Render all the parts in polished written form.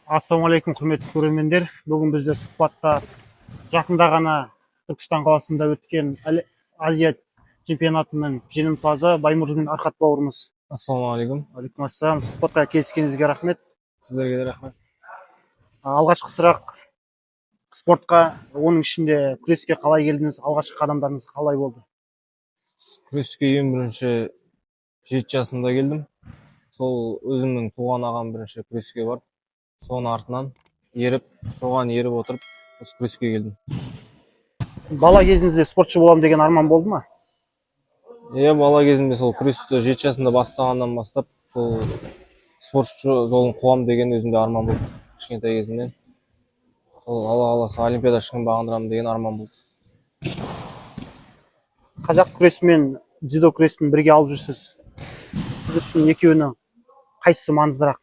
Ассалаумағалейкум, құрметті көрермендер. Бүгін бізде сұхбатта жақында ғана Түркістан қаласында өткен Азия чемпионатының жеңімпазы Баймұрзин Архат бауырымыз. Ассалаумағалейкум. Алейкум ассалам. Сұхбатқа келіскеніңізге рахмет. Сіздерге де рахмет. Алғашқы сұрақ, спортқа, оның ішінде күреске қалай келдіңіз? Алғашқы қадамдарыңыз қалай болды? Күреске ең бірінші 7 жасымда келдім. Сол өзімнің туған ағам бірінші күреске барып, соның артынан соған еріп отырып, осы күреске келдім. Бала кезіңізде спортшы болам деген арман болды ма? Бала кезімде сол күресті 7 жасымда бастағаннан бастап, сол спортшы жолын қуам деген өзімде арман болды. Кішкентай кезімнен. Сол Алла қаласа олимпиада шыңын бағындырамын деген арман болды. Қазақ күресі мен дзюдо күресін бірге алып жүрсіз. Сіз үшін екеуінің қайсысы маңыздырақ?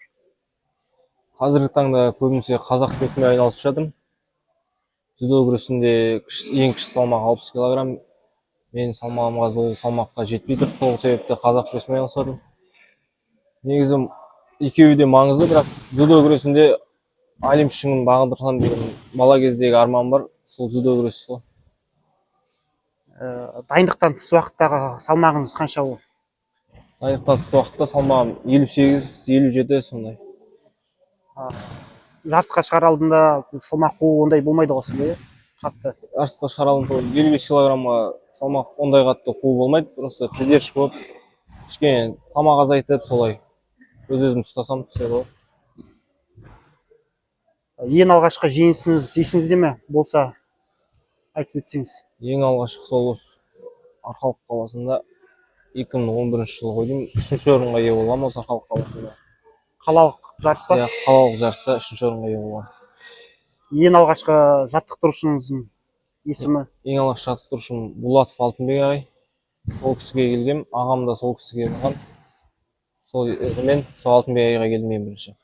Қазіргі таңда көбінесе қазақ күресімен айналысып жатырмын. Дзюдо күресінде ең кіші салмақ 60 кг. Мен салмағымға сол салмаққа жетпей тұр. Сол себепті қазақ күресімен айналысып жатырмын. Негізі екеуі де маңызды, бірақ дзюдо күресінде олимп шыңын бағындырсам деген бала кездегі арман бар. Сол дзюдо күресі ғой. Дайындықтан тыс уақыттағы салмағыңыз қанша ол? Дайындықтан тыс уақытта салмағым 58-57 сондай. Жарысқа шығар алдында салмақ қуу ондай болмайды ғой сізде? Қатты. Жарысқа шығар алдында 55 кг салмақ ондай қатты қуу болмайды. Просто придержка болып, кішкене тамақ азайтып, солай өзім ұстасам түседі ғой. Ең алғашқы жеңісіңіз есіңізде ме? Болса айтып өтсеңіз. Ең алғашқы сол Арқалық қаласында 2011 жылы қойдым. 3-ші орынға ие болғам осы Арқалық қаласында. Қалалық жарыс па? Қалалық жарыста 3-ші орынға ие болғам. Ең алғашқы жаттықтырушыңыздың есімі? Ең алғашқы жаттықтырушым Булатов Алтынбек ағай. Сол кісіге келгем, ағам да сол кісіге болған. Мен сол Алтынбек ағайға келдім ең бірінші.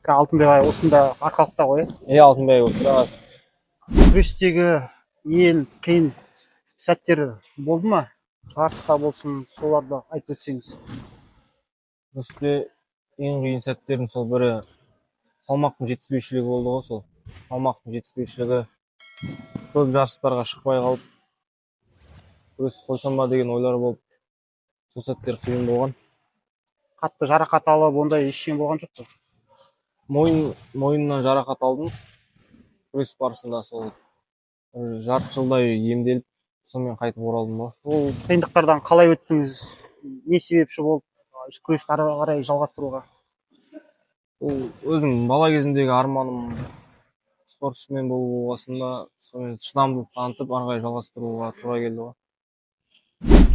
Алтынбек ағай осында Арқалықта ғой? Алтынбек ағай осында. Күрестегі ең қиын сәттер болды ма? Жарыста болсын, соларды айтып өтсеңіз. Күресте ең қиын сәттердің сол бірі салмақтың жетіспеушілігі болды ғой. Сол салмақтың жетіспеушілігі, көп жарыстарға шықпай қалып, күресті қойсам ба деген ойлар болып, сол сәттер қиын болған. Қатты жарақат алып, ондай ештеңе болған жоқ па? Мойнынан жарақат алдым. Күрес барысында сол жарты жылдай емделіп, сонымен қайтып оралдым ғой. Ол қиындықтардан қалай өттіңіз? Не себепші болып күресті ары қарай жалғастыруға? Ол өзім бала кезімдегі арманым спортшымен болу болғасында, сонымен шыдамдылық танытып, ары қарай жалғастыруға тура келді ғой.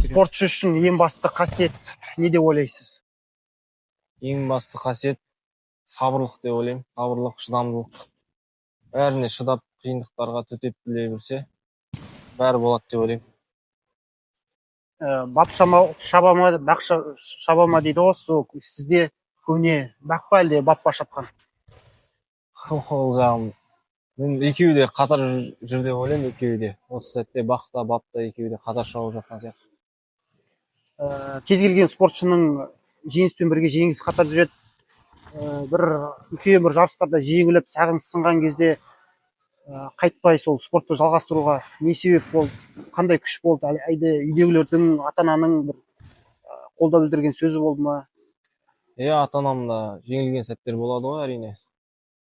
Спортшы үшін ең басты қасиет не деп ойлайсыз? Ең басты қасиет сабырлық деп ойлаймын. Сабырлық, шыдамдылық. Бәріне шыдап, қиындықтарға төтеп біле берсе, бәрі болады деп ойлаймын. Бап шаба ма дейді ғой, сізде көне бақ па әлде бап па шапқан? Қыл жағым. Мен екеуі де қатар жүр деп ойлаймын, екеуі де. Осы сәтте бақ та, бап та екеуі де қатар шауып жатқан сияқты. Кез келген спортшының жеңіспен бірге жеңіліс қатар жүреді. Бір үлкен бір жарыстарда жеңіліп, сағын сынған кезде қайтпай сол спортты жалғастыруға не себеп болды? Қандай күш болды? Әлде үйдегілердің, ата-ананың бір қолдау білдірген сөзі болды ма? Ата-анам да жеңілген сәттер болады ғой, әрине.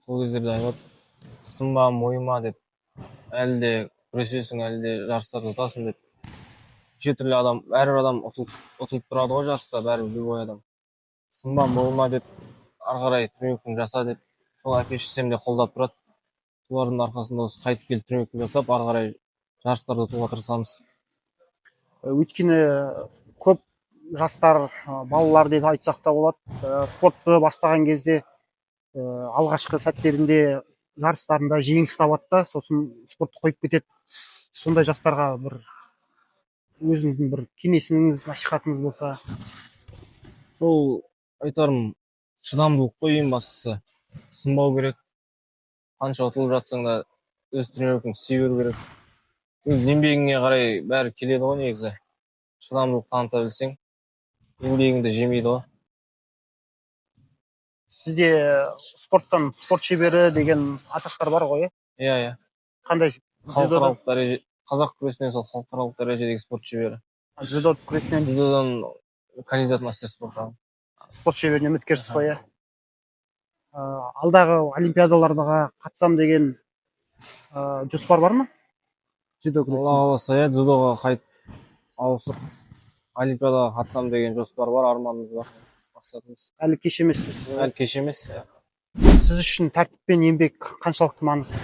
Сол кездерде айтып, сынба, мойыма деп, әлі де күресесің, әлі де жарыстарда ұтасың деп. Түрлі адам, әрбір адам ұтылып тұрады ғой жарыста, бәрібір любой адам. Сынба, мойыма деп, ары қарай тренингін жаса деп, сол әке-шешем де қолдап тұрады. Солардың арқасында осы қайтып келіп тренингін жасап, ары қарай жарыстарда ұтуға тырысамыз. Өйткені көп жастар, балалар деп айтсақ та болады, спортты бастаған кезде алғашқы сәттерінде жарыстарында жеңіліс табады да, сосын спортты қойып кетеді. Сондай жастарға бір өзіңіздің бір кеңесіңіз, насихатыңыз болса? Сол айтарым, шыдамдылық қой ең бастысы. Сынбау керек. Қанша ұтылып жатсаң да өз тренировкаңды істей беру керек. Өз еңбегіңе қарай бәрі келеді ғой негізі. Шыдамдылық таныта білсең, еңбегіңді жемейді ғой. Сізде спорттан спорт шебері деген атақтар бар ғой, Иә, иә. қандай? Халықаралық дәреже, қазақ күресінен сол халықаралық дәрежедегі спорт шебері. Дзюдо күресінен Дзюдодан кандидат мастер спорта. спорт шеберіне үміткерсіз ғой, иә? Алдағы олимпиадаларға қатысам деген жоспар бар ма? Дзюдо Алла күресінен. қаласа, иә, дзюдоға ауысып олимпиадаға қатысам деген жоспар бар, арманымыз бар, мақсатымыз. Әлі кеш емеспіз. Әлі кеш емес. Сіз үшін тәртіп пен еңбек қаншалықты маңызды?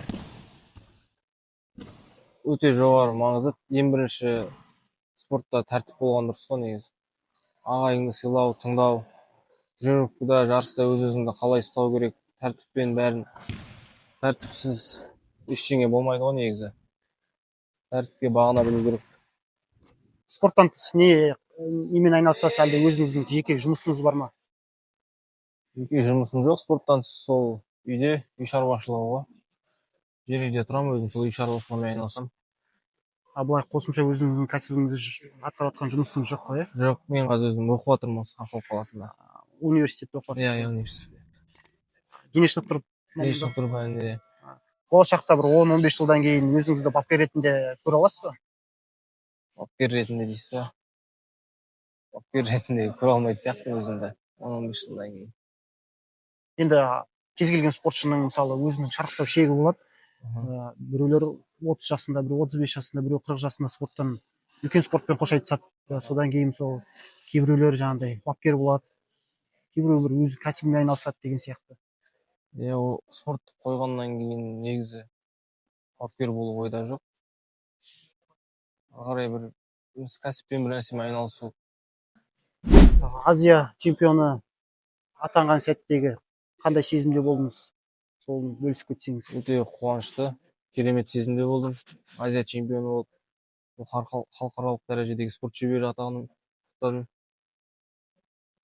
Өте жоғары маңызды. Ең бірінші спортта тәртіп болған дұрыс қой негізі. Ағайынды сыйлау, тыңдау, тренировкада, жарыста өз-өзіңді қалай ұстау керек, тәртіппен бәрін. Тәртіпсіз ештеңе болмайды ғой негізі. Тәртіпке бағына білу керек. Спорттан тыс немен айналысасыз, әлде өзіңіздің жеке жұмысыңыз бар ма? Жеке жұмысым жоқ, спорттан тыс сол үйде, үй шаруашылығы ғой. Жер үйде тұрамын, өзім сол үй шаруашылығымен айналысамын. Былай қосымша өзіңіздің кәсібіңізді атқарып жатқан жұмысыңыз жоқ қой, иә? Жоқ, мен қазір өзім оқып жатырмын осы Ақкөл қаласында. Университетте оқып Иә, жатырсыз. университетте. Дене шынықтыру Дене шынықтыру пәнінде. болашақта бір 10-15 жылдан кейін өзіңізді бапкер ретінде көре аласыз ба? Бапкер ретінде дейсіз ба? Бапкер ретінде көре алмайтын сияқтымын өзімді 10-15 жылдан кейін. Енді кез келген спортшының мысалы өзінің шарықтау шегі болады. Біреулер 30 жасында, біреу 35 жасында, біреу 40 жасында спорттан үлкен спортпен қош айтысады. Содан кейін сол кейбіреулер жаңағыдай бапкер болады, кейбіреулер өз кәсібімен айналысады деген сияқты. Иә, ол спортты қойғаннан кейін негізі бапкер болу ойда жоқ. Ары қарай бір кәсіппен бір нәрсемен айналысу. Азия чемпионы атанған сәттегі қандай сезімде болдыңыз? Соны бөлісіп кетсеңіз. Өте қуанышты, керемет сезімде болдым. Азия чемпионы болып, халықаралық дәрежедегі спорт шебері атағын құттықтадым.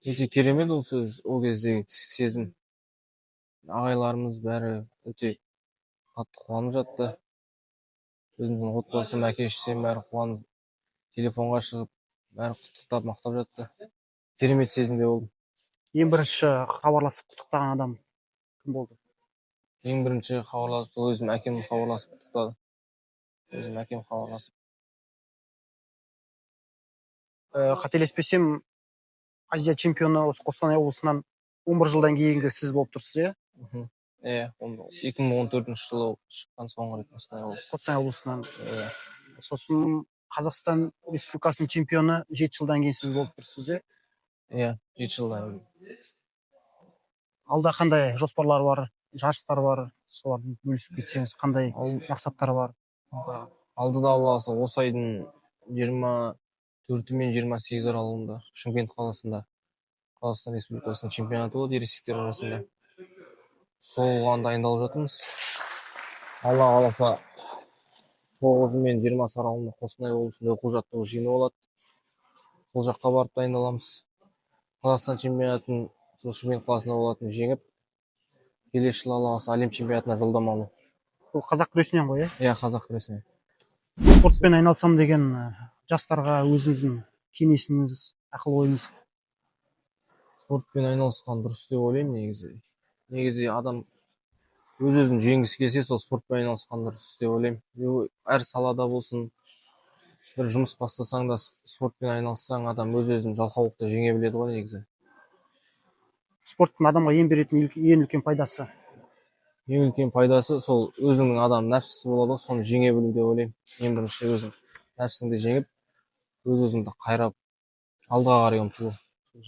Өте керемет ол сөз, ол кездегі сезім. Ағайларымыз бәрі өте қатты қуанып жатты. Өзіміздің отбасым, әке-шешем бәрі қуанып, телефонға шығып, бәрі құттықтап, мақтап жатты. Керемет сезімде болдым. Ең бірінші хабарласып құттықтаған адам кім болды? Ең бірінші хабарласып, сол өзім әкем хабарласып құттықтады. Өзім әкем хабарласып. Қателеспесем, Азия чемпионы осы Қостанай облысынан 11 жылдан кейінгі сіз болып тұрсыз, иә? Иә, 2014 жылы шыққан соңғы рет Қостанай облысынан. Сосын Қазақстан Республикасының чемпионы 7 жылдан кейін сіз болып тұрсыз, иә? Иә, 7 жылдан кейін. Алда қандай жоспарлар бар, жарыстар бар, соларды бөлісіп кетсеңіз, қандай мақсаттар бар? Алдыда Алла қаласа осы айдың 24 мен 28 аралығында Шымкент қаласында Қазақстан Республикасының чемпионаты болады ересектер арасында. Соған дайындалып жатырмыз. Алла қаласа 9 мен 20 аралығында Қостанай облысында оқу-жаттығу жиыны болады. Сол жаққа барып дайындаламыз. Қазақстан чемпионатын сол Шымкент қаласында болатын жеңіп, келесі жылы Алла қаласа әлем чемпионатына жолдама алу. Ол қазақ күресінен ғой, иә? Иә, қазақ күресінен. Спортпен айналысам деген жастарға өзіңіздің кеңесіңіз, ақыл ойыңыз? Спортпен айналысқан дұрыс деп ойлаймын негізі. Негізі адам өз-өзін жеңгісі келсе, сол спортпен айналысқан дұрыс деп ойлаймын. Әр салада болсын, бір жұмыс бастасаң да спортпен айналыссаң, адам өз-өзін жалқаулықты жеңе біледі ғой негізі. Спорттың адамға ең беретін ең үлкен пайдасы? Ең үлкен пайдасы сол өзіңнің адам нәпсісі болады, соны жеңе білу деп ойлаймын. Ең бірінші өзің нәпсіңді жеңіп, өз-өзіңді қайрап, алдыға қарай ұмтылу.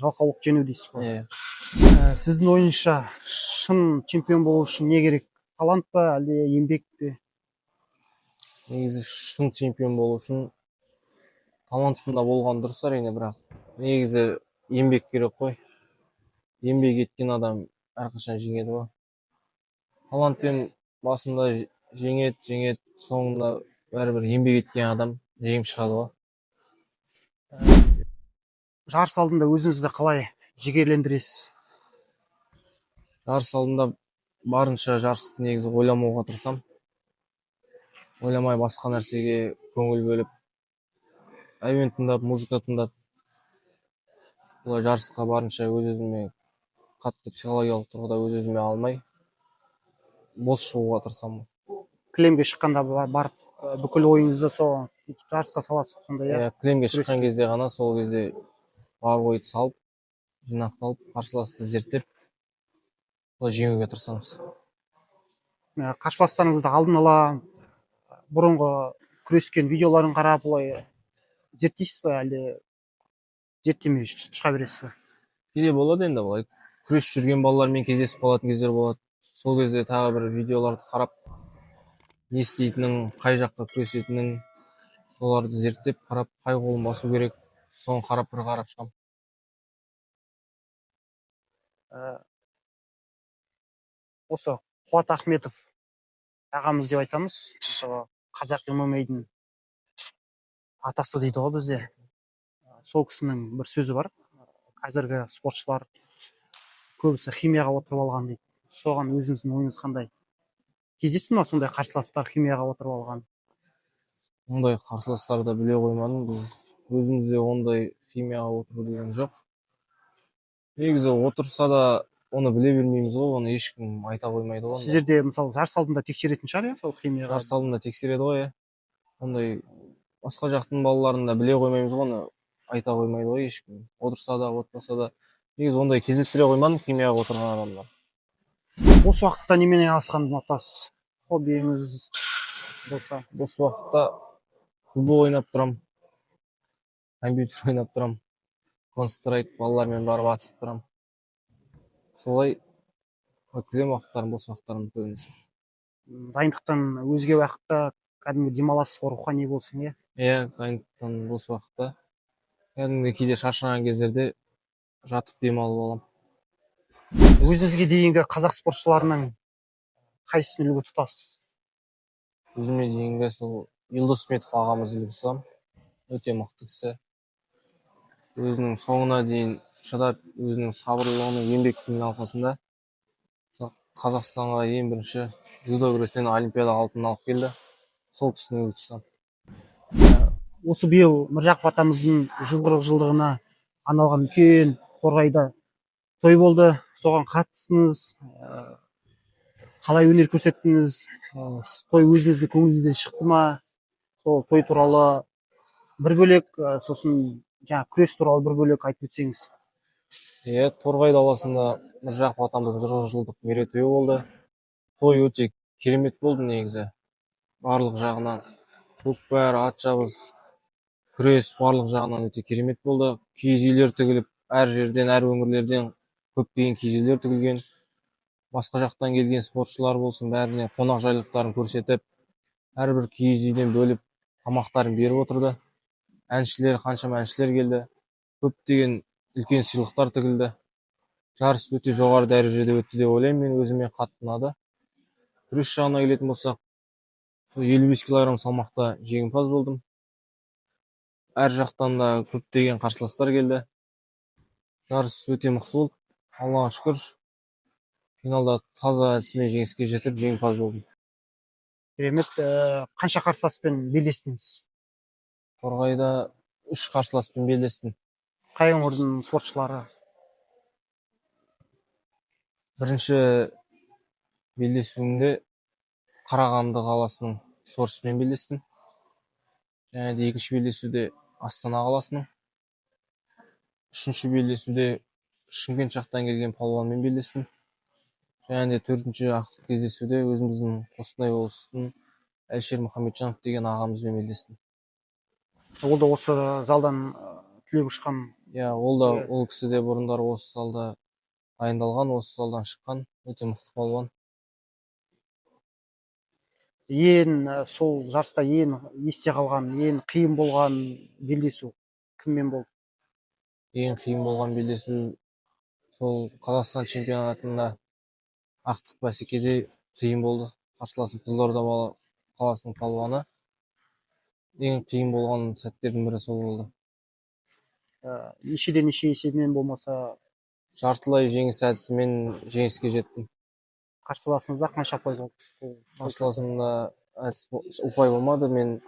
Жалқаулық жеңу дейсіз ғой. Иә. Сіздің ойыңызша шын чемпион болу үшін не керек? Талант па, әлде еңбек пе? Негізі шын чемпион болу үшін талантында болған дұрыс әрине, бірақ негізі еңбек керек қой. Еңбек еткен адам әрқашан жеңеді ғой. Талантпен басында жеңеді, соңында бәрібір еңбек еткен адам жеңіп шығады ғой. Жарыс алдында өзіңізді қалай жігерлендіресіз? Жарыс алдында барынша жарысты негізі ойламауға тырысамын. Ойламай басқа нәрсеге көңіл бөліп, әуен тыңдап, музыка тыңдап, олай жарысқа барынша өз-өзіме қатты психологиялық тұрғыда өз өзіме алмай бос шығуға тырысамын. Кілемге шыққанда барып бүкіл ойыңызды сол жарысқа саласыз сондай, иә? Кілемге шыққан күреске. кезде ғана сол кезде бар ойды салып, жинақталып, қарсыласты зерттеп, солай жеңуге тырысамыз. Қарсыластарыңызды алдын ала бұрынғы күрескен видеоларын қарап олай зерттейсіз ба, әлде зерттемей шыға бересіз ба? Кейде болады енді былай күресіп жүрген балалармен кездесіп қалатын кездер болады. Сол кезде тағы бір видеоларды қарап, не істейтінін, қай жаққа күресетінін, соларды зерттеп қарап, қай қолын басу керек, соны қарап шығамын. Осы Қуат Ахметов ағамыз деп айтамыз. Мысалы қазақ ММА-дің атасы дейді ғой бізде. Сол кісінің бір сөзі бар. Қазіргі спортшылар көбісі химияға отырып алған дейді. Соған өзіңіздің ойыңыз қандай? Кездесті ме сондай қарсыластар химияға отырып алған? Ондай қарсыластарды біле қоймадым. Біз өзімізде ондай химияға отыру деген жоқ. Негізі отырса да оны біле бермейміз ғой, оны ешкім айта қоймайды ғой. Сіздерде мысалы жарыс алдында тексеретін шығар, иә, сол химияға? Жарыс алдында тексереді ғой, иә. Ондай басқа жақтың балаларында біле қоймаймыз ғой, оны айта қоймайды ғой ешкім. Отырса да, отпаса да. Негізі ондай кездестіре қоймадым химияға отырған адамдар. Бос уақытта немен айналысқанды ұнатасыз? Хоббиіңіз болса? Бос уақытта футбол ойнап тұрам, компьютер ойнап тұрам, Counter-Strike балалармен барып атысып тұрам. Солай өткізем уақыттарым, бос уақыттарым көбінесе. Дайындықтан өзге уақытта кәдімгі демаласыз, рухани болсын, иә? Иә, дайындықтан бос уақытта кәдімгі кейде шаршаған кездерде жатып демалып аламын. Өзіңізге дейінгі қазақ спортшыларының қайсысын үлгі тұтасыз? Өзіме дейінгі сол Елдос Сметов ағамызды үлгі тұтамын. Өте мықты кісі. Өзінің соңына дейін шыдап, өзінің сабырлығының, еңбектің арқасында Қазақстанға ең бірінші дзюдо күрестен олимпиада алтынын алып келді. Сол кісіні үлгі тұтамын. Осы биыл Міржақып атамыздың 140 жылдығына арналған үлкен Торғайда той болды. Соған қатыстыңыз. Қалай өнер көрсеттіңіз? Той өзіңіздің көңіліңізден шықты ма? Сол той туралы бір бөлек, сосын күрес туралы бір бөлек айтып өтсеңіз. Иә, Торғай даласында Міржақып атамыздың 140 жылдық мерейтойы болды. Той өте керемет болды негізі. Барлық жағынан көкпар, атшабыс, күрес барлық жағынан өте керемет болды. Киіз үйлер тігіліп, әр жерден, әр өңірлерден көптеген киіз үйлер тігілген. Басқа жақтан келген спортшылар болсын, бәріне қонақ жайлықтарын көрсетіп, әрбір киіз үйден бөліп тамақтарын беріп отырды. Қаншама әншілер келді. Көптеген үлкен сыйлықтар тігілді. Жарыс өте жоғары дәрежеде өтті деп ойлаймын, мен өзіме қатты ұнады. Күрес жағына келетін болсақ, 55 кг салмақта жеңімпаз болдым. Әр жақтан да көптеген қарсыластар келді. Жарыс өте мықты болды. Аллаға шүкір. Финалда таза әдісімен жеңіске жетіп, жеңімпаз болдым. Керемет. Қанша қарсыласпен белдестіңіз? Торғайда 3 қарсыласпен белдестім. Қай өңірдің спортшылары? Бірінші белдесуімде Қарағанды қаласының спортшысымен белдестім. Және де екінші белдесуде Астана қаласының. Үшінші белдесуде Шымкент жақтан келген палуанмен белдестім. Және де төртінші ақтық кездесуде өзіміздің Қостанай облысының Әлшер Мұхамеджанов деген ағамызбен белдестім. Ол да осы залдан түлеп ұшқан? Иә, ол кісі де бұрындары осы залда дайындалған, осы залдан шыққан, өте мықты палуан. Сол жарыста ең есте қалған, ең қиын болған белдесу кіммен болды? Ең қиын болған белдесу сол Қазақстан чемпионатында ақтық бәсекеде қиын болды. Қарсыласым Қызылорда қаласының палуаны. Ең қиын болған сәттердің бірі сол болды. Нешеден неше есебімен болмаса? Жартылай жеңіс әдісімен жеңіске жеттім. Қарсыласыңызда қанша ұпай болды? Қарсыласымда ұпай болмады, мен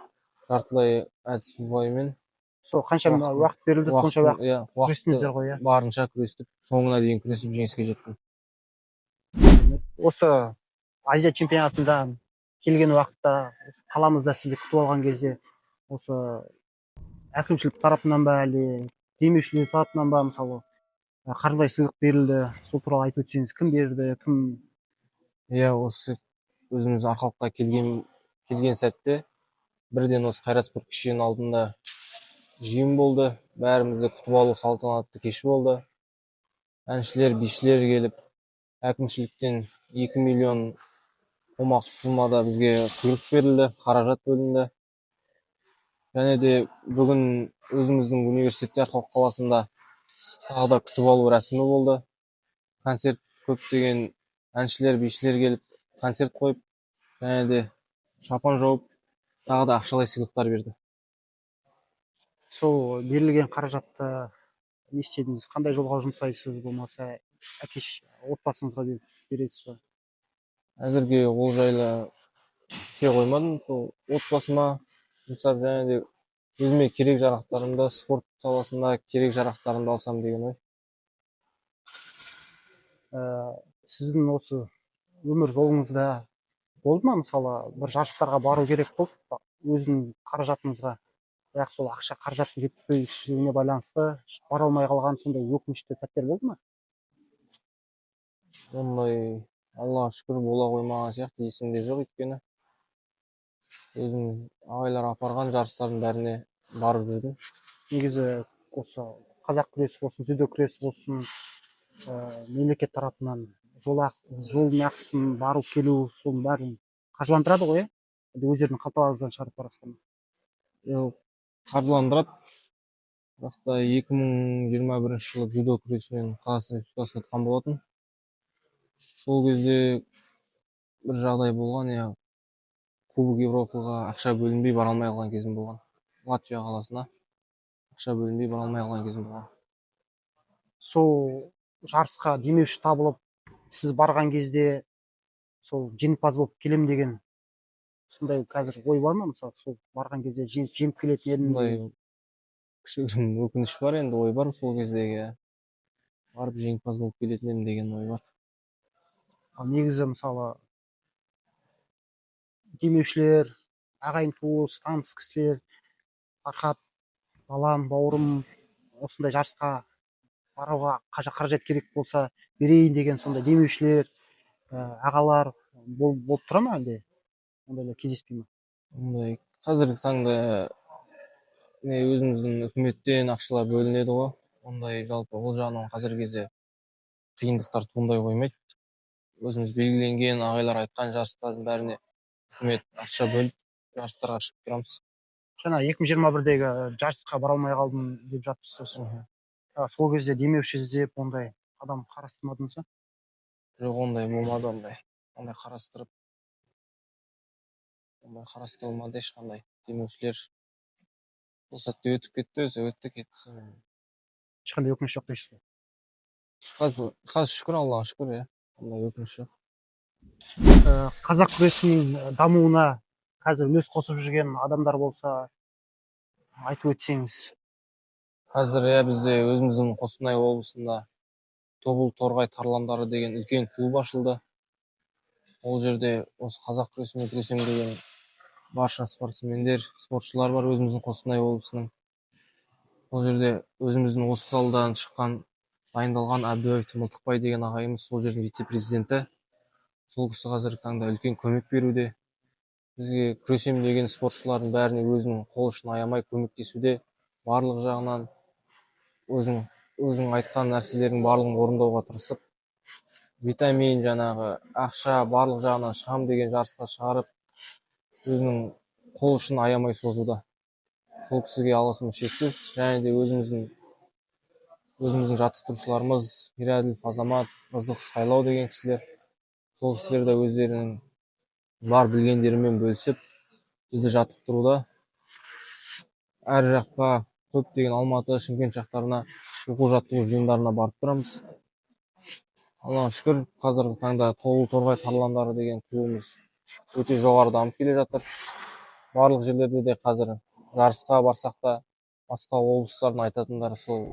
жартылай әдіс ұпаймен сол қанша уақыт берілді сонша уақыт иә, күрестіңіздер ғой, иә. барынша күрестіп, соңына дейін күресіп жеңіске жеттім. Осы Азия чемпионатында келген уақытта қаламызда сізді күтіп алған кезде осы әкімшілік тарапынан ба әлде демеушілер тарапынан ба мысалы қаржылай сыйлық берілді, сол туралы айтып өтсеңіз, кім берді, кім? Иә, осы өзіміз арқалыққа келген сәтте бірден осы қайрат спорт кешенінің алдында жиын болды. Бәрімізді күтіп алу салтанатты кеш болды. Әншілер, бишілер келіп, әкімшіліктен 2 миллион қомақты сомада бізге бұйрық берілді, қаражат бөлінді. Және де бүгін өзіміздің университетте Арқалық қаласында тағы да күтіп алу рәсімі болды. Концерт, көптеген әншілер, бишілер келіп, концерт қойып, және де шапан жауып, тағы да ақшалай сыйлықтар берді. Сол берілген қаражатты не істедіңіз? Қандай жолға жұмсайсыз, болмаса отбасыңызға бересіз ба? Әзірге ол жайлы шеше қоймадым. Сол отбасыма жұмсап, және де өзіме керек жарақтарымды, спорт саласында керек жарақтарымды алсам деген ой. Сіздің осы өмір жолыңызда болды ма, мысалы бір жарыстарға бару керек болды өзінің қаражатыңызға, бірақ сол ақша қаражаттың жетіспеушілігіне байланысты бара алмай қалған сондай өкінішті сәттер болды ма? Ондай, Аллаға шүкір, бола қоймаған сияқты, есімде жоқ. Өйткені өзім ағайлар апарған жарыстардың бәріне барып жүрдім. Негізі осы қазақ күресі болсын, дзюдо күресі болсын, мемлекет тарапынан жол ақысын, бару келу, соның бәрін қаржыландырады ғой, өздерінің қалталарыңыздан шығарып барасыздар ма? Қаржыландырады. Бірақ та 2021 жылы дзюдо күресінен Қазақстан Республикасына өткен болатын. Сол кезде бір жағдай болған, иә, Кубок Европаға ақша бөлінбей бара алмай қалған кезім болған. Латвия қаласына ақша бөлінбей бара алмай қалған кезім болған. Сол жарысқа демеуші табылып, сіз барған кезде сол жеңімпаз болып келем деген сондай қазір ой бар ма? Мысалы, сол барған кезде жеңіп келетін едім. Сондай кішігірім өкініш бар, енді ой бар, сол кездегі барып жеңімпаз болып келетін едім деген ой бар. Ал негізі мысалы демеушілер, ағайын туыс, таныс кісілер, Архат, балам, бауырым, осындай жарысқа баруға қаражат керек болса берейін деген сондай демеушілер, ағалар болып тұра ма, әлде ондайлар кездеспей ма? Ондай қазіргі таңда өзіміздің үкіметтен ақшалар бөлінеді ғой. Ондай жалпы ол жағынан қазіргі кезде қиындықтар туындай қоймайды. Өзіміз белгіленген ағайлар айтқан жарыстардың бәріне үкімет ақша бөліп, жарыстарға шығып тұрамыз. Жаңа 2021-дегі жарысқа бара алмай қалдым деп жатырсыз. Сол кезде демеуші іздеп, ондай адам қарастырмадыңыз ба? Жоқ, ондай болмады, ондай қарастырылмады ешқандай. Демеушілер бұл сәтте өтіп кетті, өзі өтті кетті. Ешқандай өкініш жоқ дейсіз ғой? Қазір шүкір, Аллаға шүкір, иә, ондай өкініш жоқ. Қазақ күресінің дамуына қазір үлес қосып жүрген адамдар болса айтып өтсеңіз. Қазір бізде өзіміздің Қостанай облысында Тобыл Торғай тарландары деген үлкен клуб ашылды. Ол жерде осы қазақ күресімен күресемін деген барша спортсмендер, спортшылар бар өзіміздің Қостанай облысының. Ол жерде өзіміздің осы салдан шыққан, дайындалған Әбдуәлиев Мылтықбай деген ағайымыз, сол жердің вице-президенті. Сол кісі қазіргі таңда үлкен көмек беруде. Бізге күресемін деген спортшылардың бәріне өзінің қол ұшын аямай көмектесуде. Барлық жағынан өзің айтқан нәрселердің барлығын орындауға тырысып, витамин, жаңағы ақша, барлық жағынан шығам деген жарысқа шығарып, өзінің қол ұшын аямай созуда. Сол кісіге алғысым шексіз. Және де өзіміздің жаттықтырушыларымыз Ерәділов Азамат, Рыздық Сайлау деген кісілер, сол кісілер де өздерінің бар білгендерімен бөлісіп, бізді жаттықтыруда. Әр жаққа, көптеген Алматы, Шымкент жақтарына, оқу-жаттығу жиындарына барып тұрамыз. Аллаға шүкір, қазіргі таңда Тобыл Торғай тарландары деген клубымыз өте жоғары дамып келе жатыр. Барлық жерлерде де қазір жарысқа барсақ та, басқа облыстардың айтатындары сол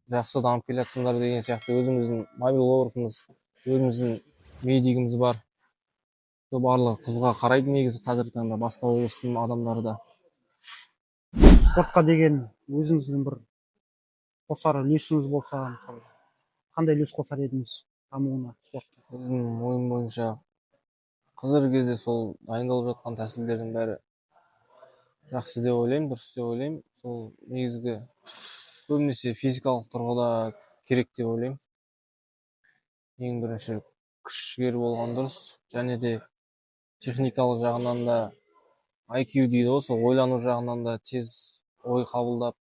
жақсы дамып келе жатсыңдар деген сияқты. Өзіміздің мобилографымыз, өзіміздің медигіміз бар. Сол барлығы қызға қарайды негізі қазіргі таңда басқа облыстың адамдары да. Спортқа деген өзіңіздің бір қосар үлесіңіз болса, мысалы, қандай үлес қосар едіңіз дамуына спорттың? Өзімнің ойым бойынша қазіргі кезде сол дайындалып жатқан тәсілдердің бәрі жақсы деп ойлаймын, дұрыс деп ойлаймын. Сол негізгі көбінесе физикалық тұрғыда керек деп ойлаймын. Ең бірінші күш жігер болған дұрыс, және де техникалық жағынан да IQ дейді ғой, сол ойлану жағынан да тез ой қабылдап,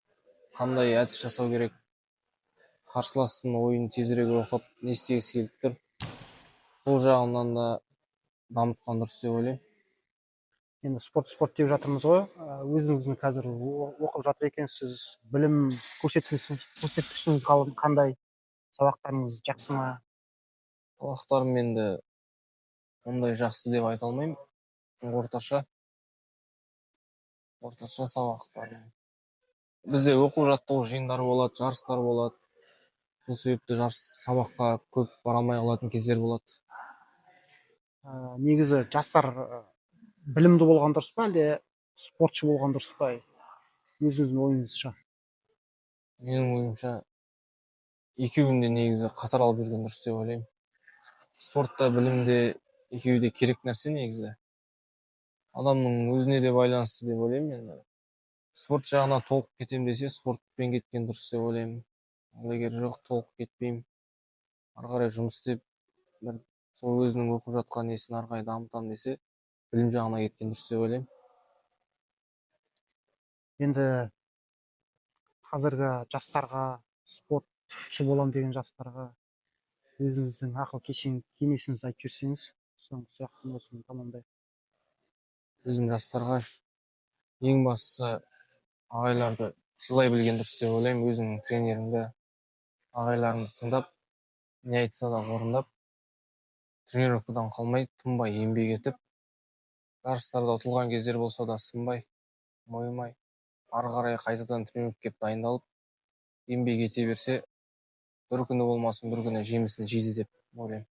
қандай әдіс жасау керек, қарсыластың ойын тезірек оқып, не істегісі келіп тұр, сол жағынан да дамытқан дұрыс деп ойлаймын. Енді спорт деп жатырмыз ғой. Өзіңіздің қазір оқып жатыр екенсіз. Білім көрсеткішіңіз қандай? Сабақтарыңыз жақсы ма? Сабақтарым енді ондай жақсы деп айта алмаймын. Орташа сабақтар. Бізде оқу жаттығу жиындары болады, жарыстар болады. Сол себепті сабаққа көп бара алмай қалатын кездер болады. Негізі жастар білімді болған дұрыс па, әлде спортшы болған дұрыс па? Өзіңіздің ойыңызша. Менің ойымша екеуін де негізі қатар алып жүрген дұрыс деп ойлаймын. Спортта, білімде екеуі де керек нәрсе негізі. Адамның өзіне де байланысты деп ойлаймын енді. Спорт жағына толық кетем десе, спортпен кеткен дұрыс деп ойлаймын. Егер жоқ, толық кетпеймін. Ары қарай жұмыс істеп, сол өзінің оқып жатқан несін ары қарай дамытамын десе, білім жағына кеткен дұрыс деп ойлаймын. Енді қазіргі жастарға, спортшы болам деген жастарға өзіңіздің ақыл кеңесіңізді айтып жүрсеңіз, соңғы сұрақтың осыны тамамдайық. Өзім жастарға ең бастысы ағайларды сыйлай білген дұрыс деп ойлаймын. Өзімнің тренерімді, ағайларымызды тыңдап, не айтса да орындап, тренировкадан қалмай, тынбай еңбек етіп, жарыстарда ұтылған кездер болса да сынбай, мойымай, ары қарай қайтадан тренировкаға дайындалып, еңбек ете берсе, бір күні болмасын, бір күні жемісін жейді деп ойлаймын.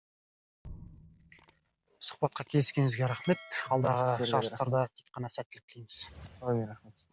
Сұхбатқа келіскеніңізге рахмет. Алдағы жарыстарда тек қана сәттілік тілейміз. Рахмет.